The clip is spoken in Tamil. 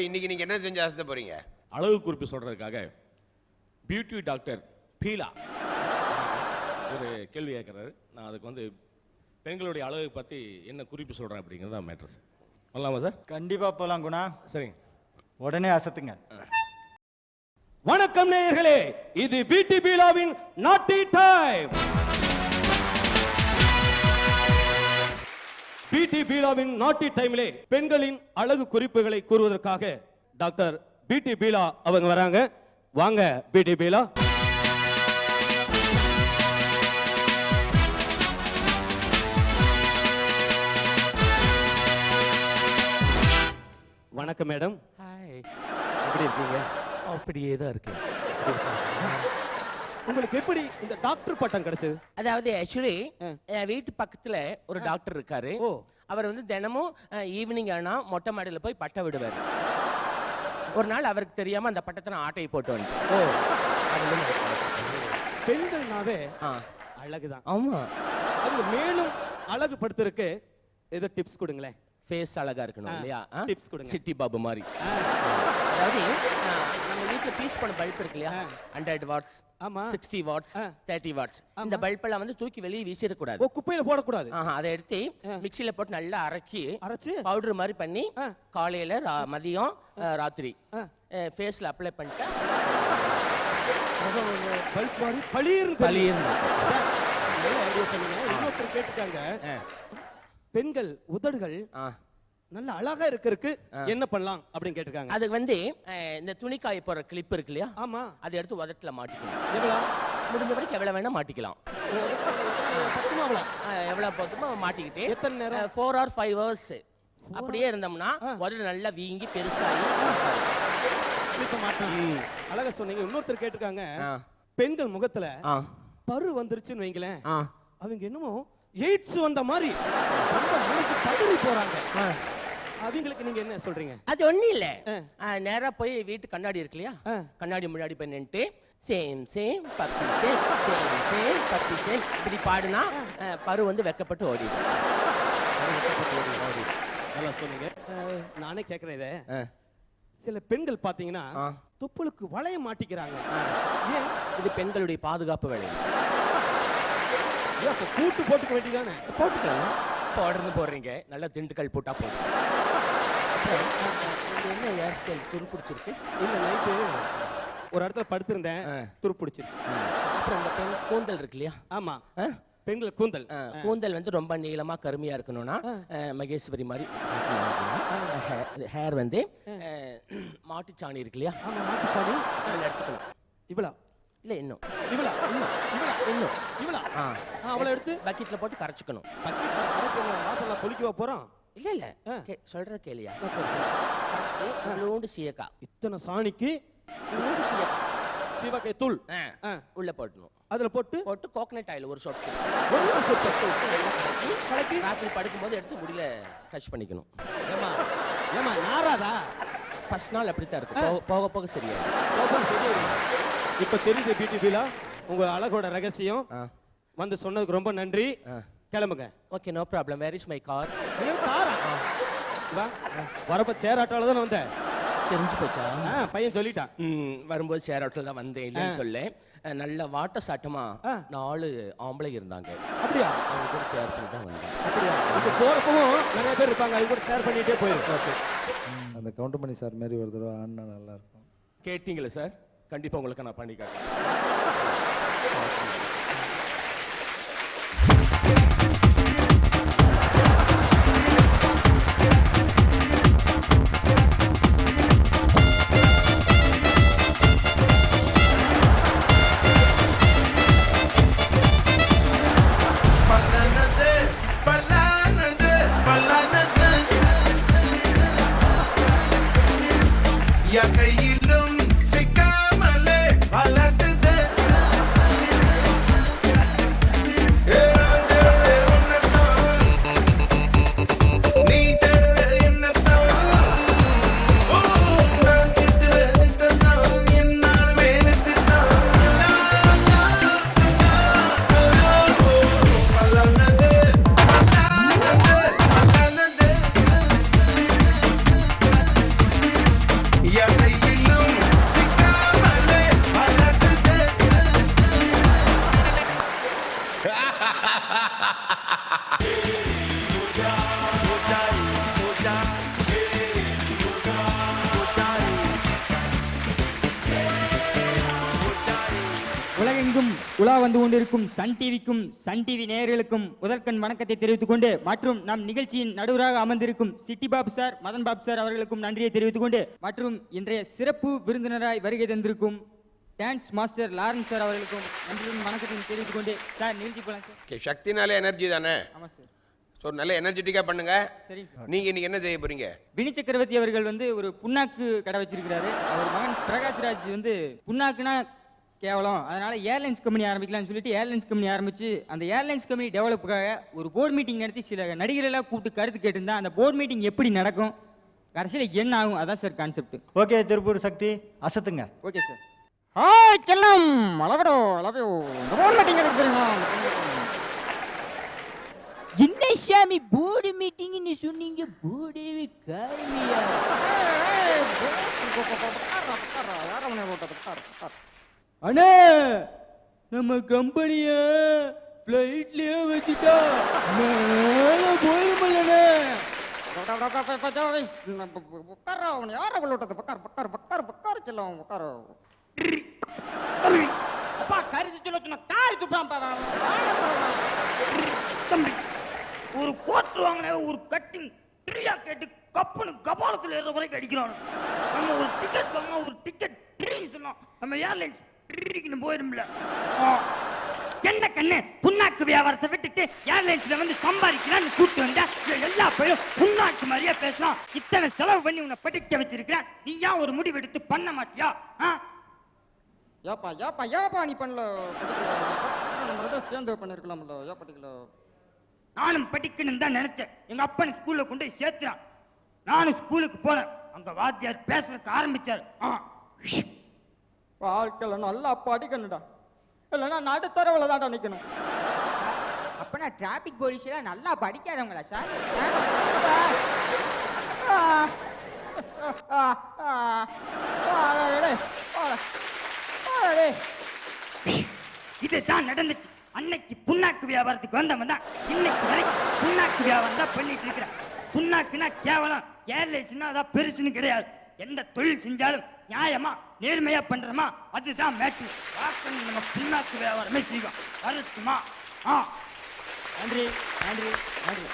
இன்னைக்கு நீங்க என்ன செஞ்சு ஆசை போறீங்க? அழகு குறிப்பு சொல்றதுக்காக பியூட்டி டாக்டர் பீலா ஒரு கேள்வி கேட்குறாரு. நான் அதுக்கு வந்து பெண்களுடைய அழகு பற்றி என்ன குறிப்பு சொல்கிறேன் அப்படிங்கிறது தான் மேட்ரு. சொல்லலாமா சார்? கண்டிப்பா போலாம் குணா. சரிங்க, உடனே அசத்துங்க. வணக்கம் நேயர்களே, இது பியூட்டி பீலாவின் நாட்டி டைம். பியூட்டி பீலாவின் நாட்டி டைமிலே பெண்களின் அழகு குறிப்புகளை கூறுவதற்காக டாக்டர் பியூட்டி பீலா அவங்க வராங்க. வாங்க பியூட்டி பீலா. வணக்கம் மேடம். ஹாய், எப்படி இருக்கீங்க? அப்படியே தான் இருக்கு. உங்களுக்கு எப்படி இந்த டாக்டர் பட்டம் கிடைச்சது? அதாவது ஆக்சுவலி என் வீட்டு பக்கத்துல ஒரு டாக்டர் இருக்காரு. ஓ. அவர் வந்து தினமும் ஈவினிங் ஆனா மொட்டை மாடியில் போய் பட்டம் விடுவார். ஒரு நாள் அவருக்கு தெரியாம அந்த பட்டத்தை நான் ஆட்டையை போட்டு வந்துட்டேன். ஓ. அதுல பெண்கள்னாவே அழகுதான். ஆமா, அது மேலும் அழகுபடுத்துறதுக்கு ஏதோ டிப்ஸ் கொடுங்களேன். ஃபேஸ் அழகா இருக்கணும் இல்லையா? டிப்ஸ் கொடுங்க. சிட்டி பாபு மாதிரி. அதாவது நம்ம வீட்டுல பீஸ் பண்ண பல்ப் இருக்கு இல்லையா? 100 வாட்ஸ், ஆமா, 60 வாட்ஸ், 30 வாட்ஸ். இந்த பல்பெல்லாம் வந்து தூக்கி வெளியே வீசிடக்கூடாது. ஓ, குப்பையில போடக்கூடாது. அதை எடுத்து மிக்சியில போட்டு நல்லா அரைச்சி அரைச்சு பவுடர் மாதிரி பண்ணி காலையில மதியம் ராத்திரி ஃபேஸ்ல அப்ளை பண்ணிட்டா பல்ப் மாதிரி பளிர்ந்து பளிர்ந்து. இன்னொருத்தர் கேட்டுட்டாங்க, பெண்கள் உதடுகள் நல்ல அழகா இருக்கிறதுக்கு என்ன பண்ணலாம் அப்படின்னு கேட்டிருக்காங்க. அதுக்கு வந்து இந்த துணிக்காய போற கிளிப் இருக்கு இல்லையா? ஆமா, அதை எடுத்து உதட்டுல மாட்டிக்கணும். எவ்வளவு முடிஞ்ச வரைக்கும் எவ்வளவு வேணா மாட்டிக்கலாம். எவ்வளவு போதுமோ மாட்டிக்கிட்டு எத்தனை நேரம்? 4 or 5 hours அப்படியே இருந்தோம்னா உதடு நல்லா வீங்கி பெருசாகி அழகா சொன்னீங்க. இன்னொருத்தர் கேட்டிருக்காங்க, பெண்கள் முகத்துல பரு வந்துருச்சுன்னு வைங்களேன், அவங்க என்னமோ எய்ட்ஸ் வந்த மாதிரி ரொம்ப மனசு பதறி போறாங்க. அவங்களுக்கு நீங்க என்ன சொல்றீங்க? அது ஒண்ணும் இல்ல, நேரா போய் வீட்டு கண்ணாடி இருக்கு இல்லையா? கண்ணாடி முன்னாடி போய் நின்னுட்டு same same puppy same same same puppy same இப்படி பாடுனா பரு வந்து வெக்கப்பட்டு ஓடிடும். நல்லா சொன்னீங்க. நானே கேட்கிறேன் இதை. சில பெண்கள் பாத்தீங்கன்னா தொப்புளுக்கு வளைய மாட்டிக்கிறாங்க. ஏன்? இது பெண்களுடைய பாதுகாப்பு வேலை. கூட்டு போட்டுக்க வேண்டியதானே? போட்டுக்கலாம். போடுறது போடுறீங்க, நல்லா திண்டுக்கல் போட்டா போதும். என்ன ஹேர் ஸ்டைல் துரு பிடிச்சிருக்கு? இல்லை, நைட்டு ஒரு இடத்துல படுத்திருந்தேன், துரு பிடிச்சிருக்கு. அப்புறம் இந்த பெண் கூந்தல் இருக்கு இல்லையா? ஆமா, பெண்கள் கூந்தல் கூந்தல் வந்து ரொம்ப நீளமா கருமையா இருக்கணும்னா மகேஸ்வரி மாதிரி ஹேர் வந்து மாட்டுச்சாணி இருக்கு இல்லையா? மாட்டுச்சாணி அதில் எடுத்துக்கணும். இவ்வளோ இல்லை, இன்னும் இவ்வளோ இன்னும் இன்னும் இவ்வளோ அவளை எடுத்து பக்கெட்ல போட்டு கரைச்சிக்கணும். வாசல்ல பொலிக்க போறோம். இல்ல இல்ல, சொல்ற கேளியா? சீயக்கா இத்தனை சாணிக்கு சீவக்காய் தூள் உள்ள போட்டணும். அதுல போட்டு கோகனட் ஆயில் ஒரு சொட்டு கலக்கி ராத்திரி படுக்கும்போது எடுத்து முடியல டச் பண்ணிக்கணும். ஏமா ஏமா நாராதா? ஃபர்ஸ்ட் நாள் அப்படித்தான் இருக்கு, போக போக சரியா. இப்ப தெரியுது பியூட்டி பீலா உங்க அழகோட ரகசியம். வந்து சொன்னதுக்கு ரொம்ப நன்றி. கிளம்புங்க. Okay, no problem. Where is my car? வரப்ப சேர் ஆட்டோல தான் வந்தேன். தெரிஞ்சு போச்சா? பையன் சொல்லிட்டான். வரும்போது சேர் ஆட்டோல தான் வந்தேன் இல்லைன்னு சொல்ல. நல்ல வாட்ட சாட்டமா 4 ஆம்பளை இருந்தாங்க. அப்படியா? அவங்க கூட ஷேர் பண்ணி தான் வந்தேன். அப்படியா? இப்போ போறப்பவும் நிறைய பேர் இருப்பாங்க, அவங்க கூட ஷேர் பண்ணிட்டே போயிருக்கோம். அந்த கவுண்ட் பண்ணி சார் மாதிரி ஒரு தடவை ஆடினா நல்லா இருக்கும். கேட்டீங்களா சார்? கண்டிப்பா உங்களுக்கு நான் பண்ணி காட்டுறேன். கையிலும் சிக்காமலே வளர்த்தது வந்து கொண்டிருக்கும் சன் டிவிக்கும் சன் டிவி நேயர்களுக்கும் முதற்கண் வணக்கத்தை தெரிவித்துக் கொண்டு மற்றும் நம் நிகழ்ச்சியின் நடுவராக அமர்ந்திருக்கும் சிட்டி பாபு சார் மதன் பாபு சார் அவர்களுக்கும் நன்றியை தெரிவித்துக் கொண்டு மற்றும் இன்றைய சிறப்பு விருந்தினராய் வருகை தந்திருக்கும் டான்ஸ் மாஸ்டர் லாரன்ஸ் சார் அவர்களுக்கும் நன்றியும் வணக்கத்தையும் தெரிவித்துக் கொண்டு சார் நிகழ்ச்சி போலாம் சார். ஓகே, சக்தினாலே எனர்ஜி தானே? ஆமா சார். ஸோ நல்ல எனர்ஜெட்டிக்காக பண்ணுங்க. சரிங்க சார். நீங்கள் இன்னைக்கு என்ன செய்ய போறீங்க? வினி சக்கரவர்த்தி அவர்கள் வந்து ஒரு புண்ணாக்கு கடை வச்சிருக்கிறாரு. அவர் மகன் பிரகாஷ்ராஜ் வந்து புண்ணாக்குனா கேவலம், அதனால ஏர்லைன்ஸ் கம்பெனி ஆரம்பிக்கலாம்னு சொல்லிட்டு ஏர்லைன்ஸ் கம்பெனி ஆரம்பிச்சு அந்த ஏர்லைன்ஸ் கம்பெனி டெவலப்புக்காக ஒரு போர்டு மீட்டிங் நடத்தி சில நடிகர்களெல்லாம் கூப்பிட்டு கருத்து கேட்டிருந்தா அந்த போர்டு மீட்டிங் எப்படி நடக்கும், கடைசியில் என்ன ஆகும், அதான் sir concept. Okay Tiruppur Sakthi அசத்துங்க. Okay sir. ஹாய் செல்லம், அளவிடோ அளவியோ இந்த போர்டு மீட்டிங் எனக்கு தெரியுமா? என்ன சாமி போர்டு மீட்டிங்னு சொன்னீங்க? போர்டே காமியா? அண்ணே, நம்ம கம்பெனிய ஃப்ளைட்லயே வச்சுட்டா மேல போயிருமல்லண்ணே. அப்பா கருத்து சொல்ல சொன்ன காரி துப்பாம்பா. தம்பி ஒரு கோட்டு வாங்கின ஒரு கட்டிங் ஃப்ரீயா கேட்டு கப்புனு கபாலத்தில் ஏற வரைக்கும் அடிக்கிறான். நம்ம ஒரு டிக்கெட் வாங்கினா ஒரு டிக்கெட் ஃப்ரீன்னு சொன்னோம். நம்ம ஏர்லைன்ஸ் ஃப்ரீக்குன்னு போயிடும்ல. என்ன கண்ணு புண்ணாக்கு வியாபாரத்தை விட்டுட்டு ஏர்லைன்ஸ்ல வந்து சம்பாதிக்கலான்னு கூப்பிட்டு வந்தா எல்லா பேரும் புண்ணாக்கு மாதிரியே பேசலாம். இத்தனை செலவு பண்ணி உன்னை படிக்க வச்சிருக்கிறேன், நீ ஏன் ஒரு முடிவு எடுத்து பண்ண மாட்டியா? ஏப்பா ஏப்பா ஏப்பா நீ பண்ணல, நம்ம சேர்ந்து பண்ணிருக்கலாம்ல, ஏன் படிக்கல? நானும் படிக்கணும் தான் நினைச்சேன். எங்க அப்பன் ஸ்கூல்ல கொண்டு போய் சேர்த்துறான். நானும் ஸ்கூலுக்கு போனேன். அங்க வாத்தியார் பேசுறதுக்கு ஆரம்பிச்சாரு. வாழ்க்கையில நல்லா படிக்கணும்டா, இல்லைன்னா நடுத்தரவுல தான்டா நிக்கணும். அப்பனா டிராபிக் போலீஸ்ல நல்லா படிக்காதவங்களா சார்? இதுதான் நடந்துச்சு. அன்னைக்கு புண்ணாக்கு வியாபாரத்துக்கு வந்தவன் தான் இன்னைக்கு வரைக்கும் புண்ணாக்கு வியாபாரம் தான் பண்ணிட்டு இருக்கிறேன். புண்ணாக்குனா கேவலம், ஏர்லைன்ஸ்னா அதான் பெருசுன்னு கிடையாது. எந்த தொழில் செஞ்சாலும் நியாயமா நேர்மையா பண்றோமா அதுதான் மேட்ரு. நம்ம புண்ணாக்கு வியாபாரமே செய்வோம். வரட்டுமா? நன்றி நன்றி நன்றி.